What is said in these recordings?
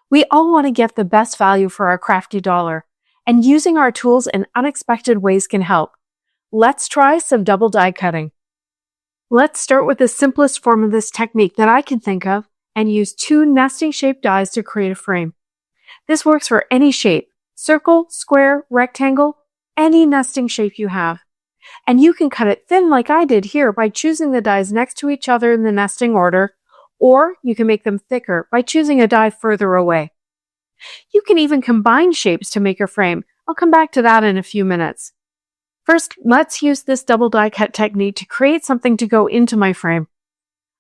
We all want to get the best value for our crafty dollar, and using our tools in unexpected ways can help. Let's try some double die cutting. Let's start with the simplest form of this technique that I can think of and use 2 nesting shaped dies to create a frame. This works for any shape, circle, square, rectangle, any nesting shape you have. And you can cut it thin like I did here by choosing the dies next to each other in the nesting order, or you can make them thicker by choosing a die further away. You can even combine shapes to make a frame. I'll come back to that in a few minutes. First, let's use this double die cut technique to create something to go into my frame.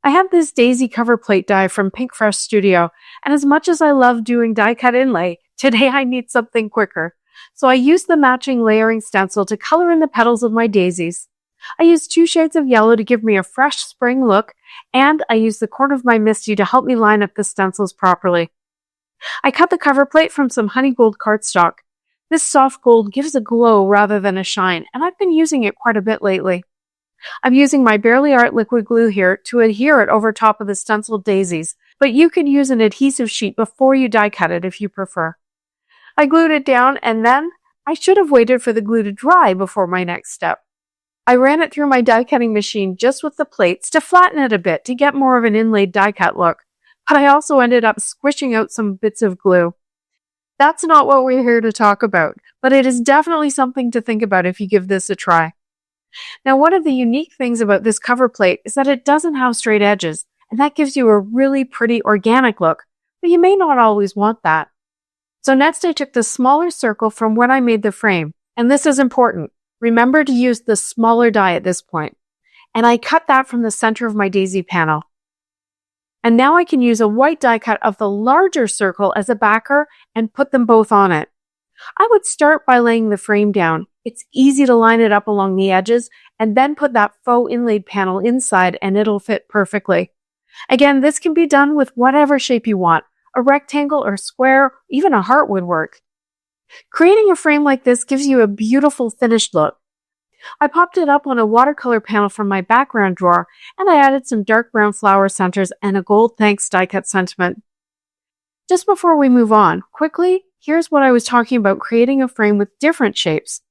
I have this daisy cover plate die from Pinkfresh Studio, and as much as I love doing die cut inlay, today I need something quicker. So I used the matching layering stencil to color in the petals of my daisies. I used 2 shades of yellow to give me a fresh spring look, and I used the corner of my Misty to help me line up the stencils properly. I cut the cover plate from some honey gold cardstock. This soft gold gives a glow rather than a shine, and I've been using it quite a bit lately. I'm using my Barely Art liquid glue here to adhere it over top of the stenciled daisies, but you can use an adhesive sheet before you die cut it if you prefer. I glued it down, and then I should have waited for the glue to dry before my next step. I ran it through my die cutting machine just with the plates to flatten it a bit to get more of an inlaid die cut look, but I also ended up squishing out some bits of glue. That's not what we're here to talk about, but it is definitely something to think about if you give this a try. Now, one of the unique things about this cover plate is that it doesn't have straight edges, and that gives you a really pretty organic look, but you may not always want that. So next I took the smaller circle from when I made the frame, and this is important. Remember to use the smaller die at this point. And I cut that from the center of my daisy panel. And now I can use a white die cut of the larger circle as a backer and put them both on it. I would start by laying the frame down. It's easy to line it up along the edges and then put that faux inlaid panel inside and it'll fit perfectly. Again, this can be done with whatever shape you want. A rectangle or square, even a heart would work. Creating a frame like this gives you a beautiful finished look. I popped it up on a watercolor panel from my background drawer, and I added some dark brown flower centers and a gold thanks die cut sentiment. Just before we move on, quickly, here's what I was talking about creating a frame with different shapes.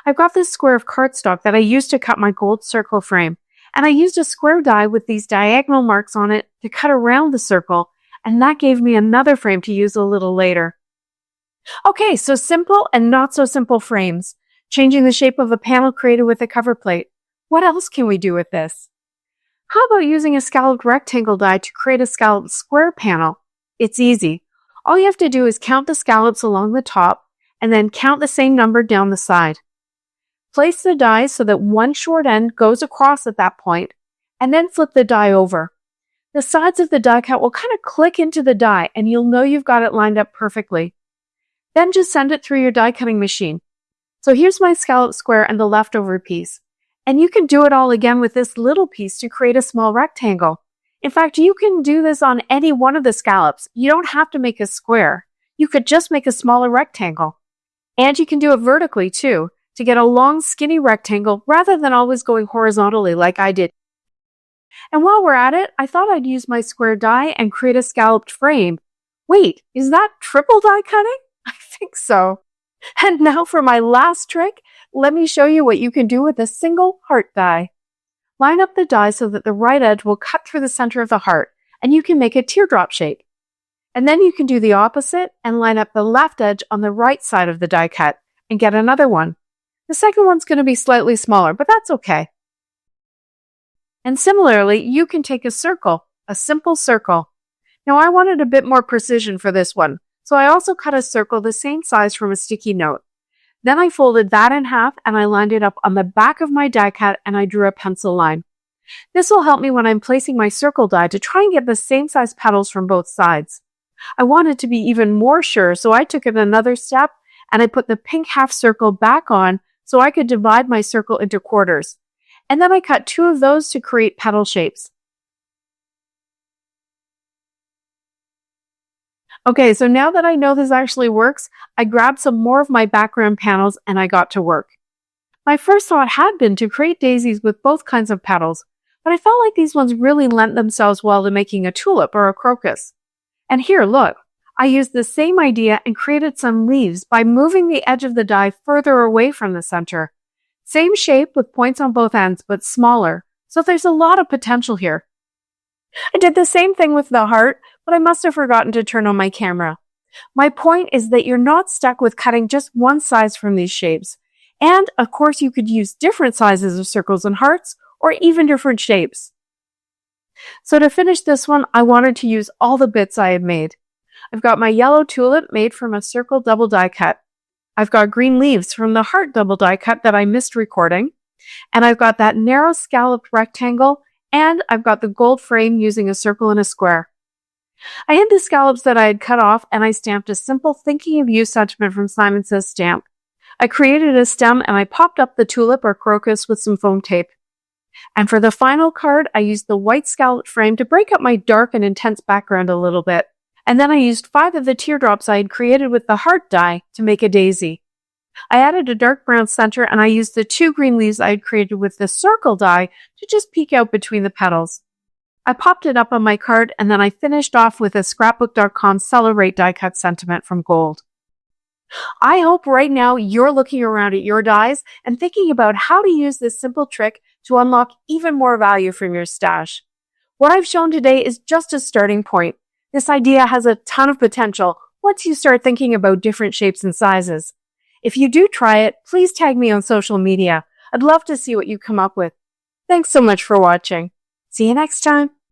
I've got this square of cardstock that I used to cut my gold circle frame, and I used a square die with these diagonal marks on it to cut around the circle, and that gave me another frame to use a little later. Okay, so simple and not so simple frames. Changing the shape of a panel created with a cover plate. What else can we do with this? How about using a scalloped rectangle die to create a scalloped square panel? It's easy. All you have to do is count the scallops along the top and then count the same number down the side. Place the die so that one short end goes across at that point, and then flip the die over. The sides of the die cut will kind of click into the die, and you'll know you've got it lined up perfectly. Then just send it through your die cutting machine. So here's my scallop square and the leftover piece. And you can do it all again with this little piece to create a small rectangle. In fact, you can do this on any one of the scallops. You don't have to make a square. You could just make a smaller rectangle. And you can do it vertically too, to get a long skinny rectangle rather than always going horizontally like I did. And while we're at it, I thought I'd use my square die and create a scalloped frame. Wait, is that triple die cutting? I think so. And now for my last trick, let me show you what you can do with a single heart die. Line up the die so that the right edge will cut through the center of the heart, and you can make a teardrop shape. And then you can do the opposite and line up the left edge on the right side of the die cut and get another one. The second one's going to be slightly smaller, but that's okay. And similarly, you can take a circle, a simple circle. Now I wanted a bit more precision for this one, so I also cut a circle the same size from a sticky note. Then I folded that in half and I lined it up on the back of my die cut and I drew a pencil line. This will help me when I'm placing my circle die to try and get the same size petals from both sides. I wanted to be even more sure, so I took it another step and I put the pink half circle back on so I could divide my circle into quarters. And then I cut 2 of those to create petal shapes. Okay, so now that I know this actually works, I grabbed some more of my background panels and I got to work. My first thought had been to create daisies with both kinds of petals, but I felt like these ones really lent themselves well to making a tulip or a crocus. And here, look, I used the same idea and created some leaves by moving the edge of the die further away from the center. Same shape with points on both ends, but smaller, so there's a lot of potential here. I did the same thing with the heart, but I must have forgotten to turn on my camera. My point is that you're not stuck with cutting just one size from these shapes. And, of course, you could use different sizes of circles and hearts, or even different shapes. So to finish this one, I wanted to use all the bits I had made. I've got my yellow tulip made from a circle double die cut. I've got green leaves from the heart double die cut that I missed recording. And I've got that narrow scalloped rectangle, and I've got the gold frame using a circle and a square. I had the scallops that I had cut off, and I stamped a simple thinking of you sentiment from Simon Says stamp. I created a stem, and I popped up the tulip or crocus with some foam tape. And for the final card, I used the white scalloped frame to break up my dark and intense background a little bit. And then I used 5 of the teardrops I had created with the heart die to make a daisy. I added a dark brown center, and I used the 2 green leaves I had created with the circle die to just peek out between the petals. I popped it up on my card, and then I finished off with a scrapbook.com Celebrate die cut sentiment from gold. I hope right now you're looking around at your dies and thinking about how to use this simple trick to unlock even more value from your stash. What I've shown today is just a starting point. This idea has a ton of potential once you start thinking about different shapes and sizes. If you do try it, please tag me on social media. I'd love to see what you come up with. Thanks so much for watching. See you next time.